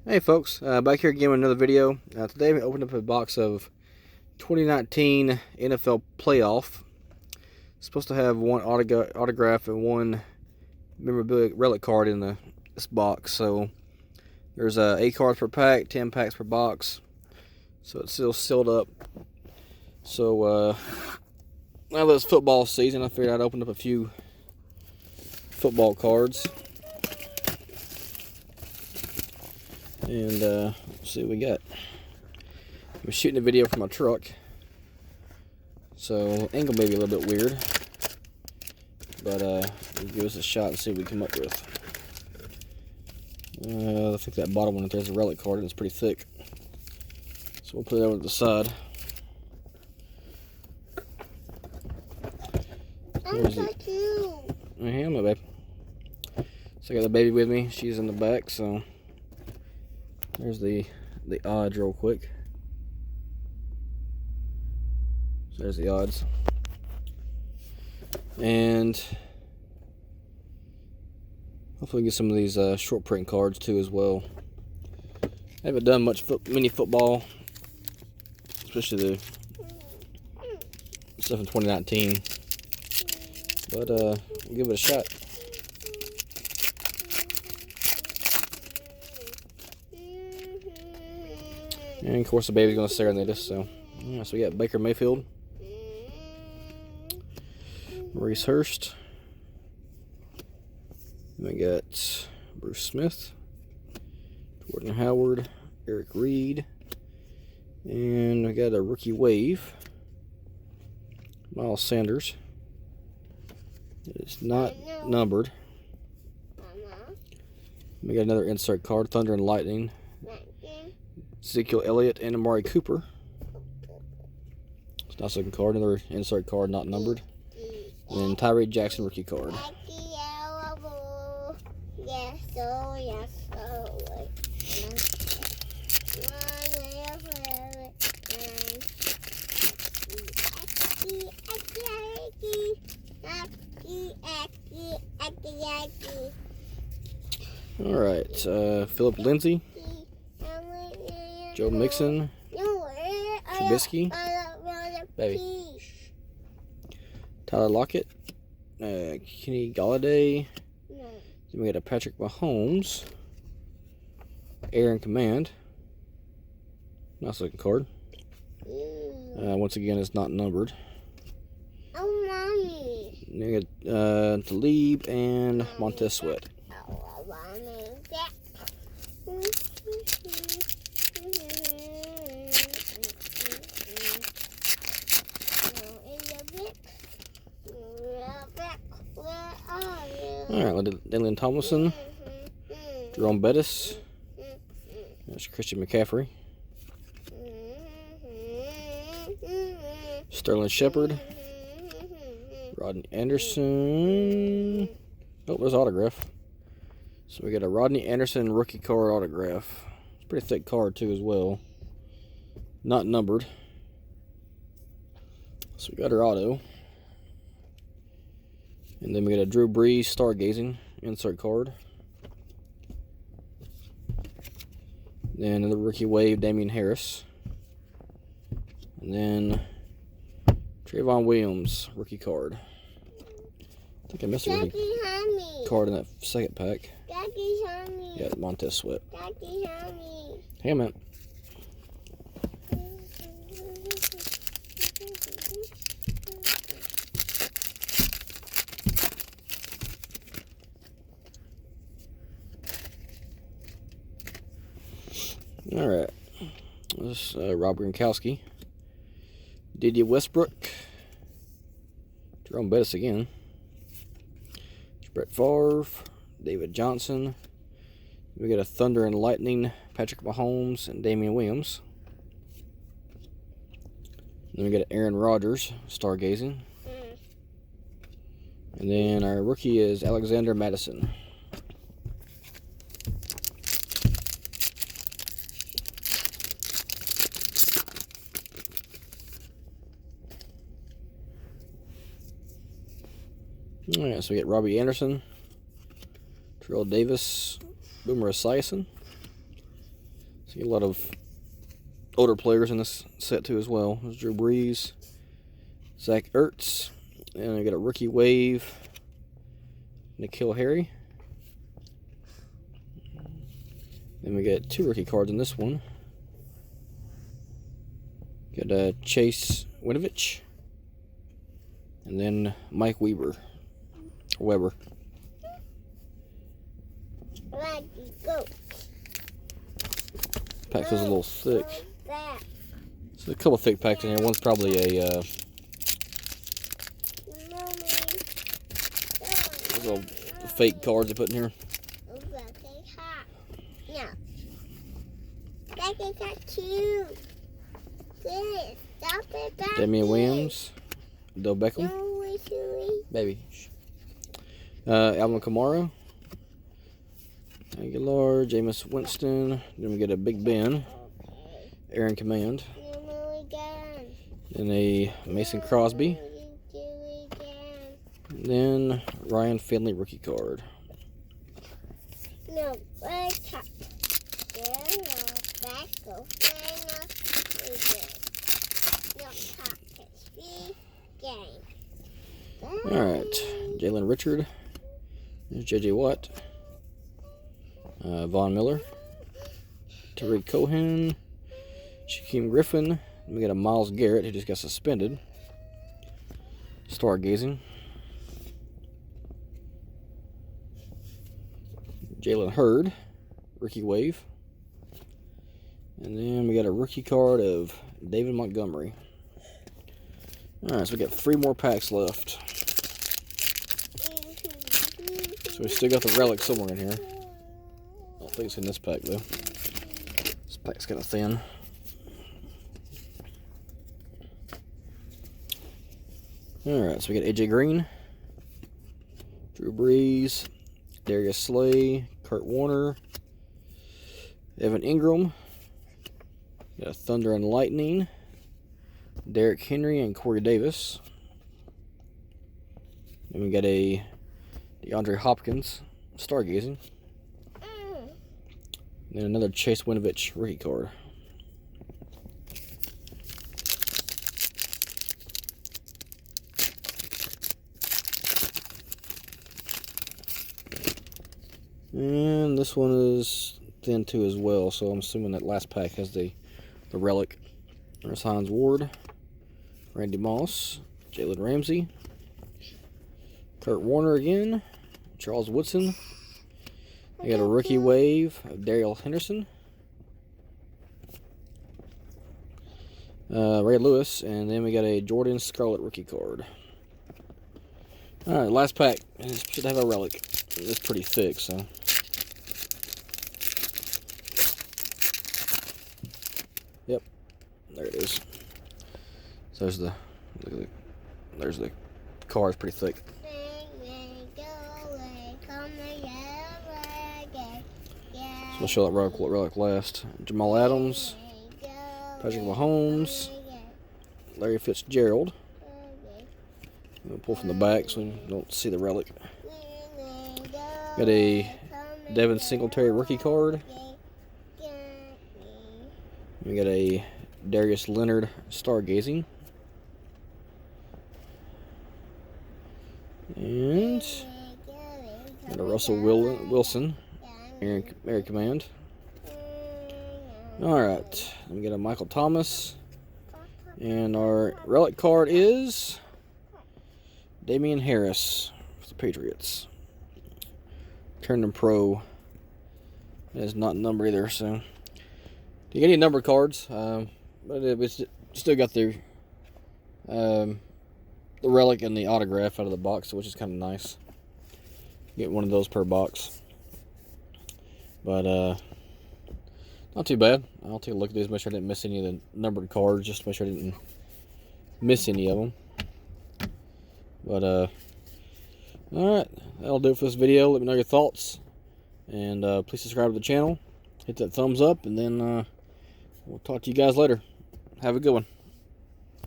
Hey folks, back here again with another video. Today we opened up a box of 2019 NFL Playoff. It's supposed to have one autograph and one memorabilia relic card in this box. So there's 8 cards per pack, 10 packs per box. So it's still sealed up. So now that it's football season, I figured I'd open up a few football cards. And see what we got. I'm shooting a video from my truck, so angle may be a little bit weird, but we'll give us a shot and see what we come up with. I think that bottom one, there's a relic card and it's pretty thick, so we'll put it over to the side. I'm so cute. Hey, I'm a babe. So I got the baby with me. She's in the back, so there's the odds real quick. So there's the odds. And hopefully we get some of these short print cards too as well. I haven't done much mini football, especially the stuff in 2019. But we'll give it a shot. And of course the baby's gonna serenade us, so yeah, so we got Baker Mayfield, Maurice Hurst, we got Bruce Smith, Jordan Howard, Eric Reed, and we got a rookie wave, Miles Sanders. It's not numbered. We got another insert card, Thunder and Lightning, Ezekiel Elliott and Amari Cooper. It's not a second card, another insert card not numbered. And then Tyree Jackson rookie card. Alright, Philip Lindsay, Joe Mixon, Trubisky, baby, Tyler Lockett, Kenny Galladay, then we got a Patrick Mahomes, Aaron Command, nice looking card. Once again, it's not numbered. Oh, mommy. Then we got Talib and Montez Sweat. Alright, Dylan Tomlinson, Jerome Bettis, there's Christian McCaffrey, Sterling Shepard, Rodney Anderson. Oh, there's autograph. So we got a Rodney Anderson rookie card autograph. It's a pretty thick card too as well. Not numbered. So we got our auto. And then we got a Drew Brees Stargazing insert card. Then another rookie wave, Damian Harris. And then Trayvon Williams rookie card. I think I missed a rookie card in that second pack. Daddy, honey. Yeah, Montez Sweat. Daddy, honey. Hey, man. Alright, this is Rob Gronkowski, Didier Westbrook, Jerome Bettis again, Brett Favre, David Johnson. We got a Thunder and Lightning, Patrick Mahomes and Damian Williams. Then we got Aaron Rodgers, Stargazing. And then our rookie is Alexander Madison. Alright, so we get Robbie Anderson, Terrell Davis, Boomer Esiason. See a lot of older players in this set too as well. There's Drew Brees, Zach Ertz, and I got a rookie wave, N'Keal Harry. Then we got 2 rookie cards in this one. Got Chase Winovich, and then Mike Weber. Go. Pack was a little thick. So a couple thick packs in here. One's probably a little fake cards they put in here. No. That is not cute. Good. Stop it. Damian Williams, Del Beckham, baby. Alvin Kamara, Aguilar, Jameis Winston. Then we get a Big Ben, Aaron Command. Then a Mason Crosby. And then Ryan Finley rookie card. No, top. Back go. Alright, Jalen Richard. There's J.J. Watt. Von Miller. Tariq Cohen. Shaquem Griffin. We got a Myles Garrett who just got suspended. Stargazing. Jalen Hurd. Rookie wave. And then we got a rookie card of David Montgomery. Alright, so we got 3 more packs left. So we still got the relic somewhere in here. I don't think it's in this pack though. This pack's kind of thin. Alright, so we got AJ Green, Drew Brees, Darius Slay, Kurt Warner, Evan Ingram, got a Thunder and Lightning, Derrick Henry and Corey Davis. Then we got a DeAndre Hopkins, Stargazing. Then another Chase Winovich rookie card. And this one is thin too as well, so I'm assuming that last pack has the relic. There's Hines Ward, Randy Moss, Jalen Ramsey, Kurt Warner again, Charles Woodson. We got a rookie wave of Dariel Henderson, Ray Lewis, and then we got a Jordan Scarlett rookie card. Alright, last pack. It should have a relic. It's pretty thick, so. Yep, there it is. So there's the card. It's pretty thick. So we'll show that relic last. Jamal Adams, Patrick Mahomes, Larry Fitzgerald. We'll pull from the back so we don't see the relic. Got a Devin Singletary rookie card. We got a Darius Leonard Stargazing. And got a Russell Wilson Air Command. Alright, we got a Michael Thomas. And our relic card is Damian Harris for the Patriots. Turned him pro. It is not numbered either, so you get any numbered cards, but it's still got the relic and the autograph out of the box, which is kind of nice. Get one of those per box, but not too bad. I'll take a look at these, make sure I didn't miss any of the numbered cards, just to make sure I didn't miss any of them. But alright, that'll do it for this video. Let me know your thoughts, and please subscribe to the channel, hit that thumbs up, and then we'll talk to you guys later. Have a good one.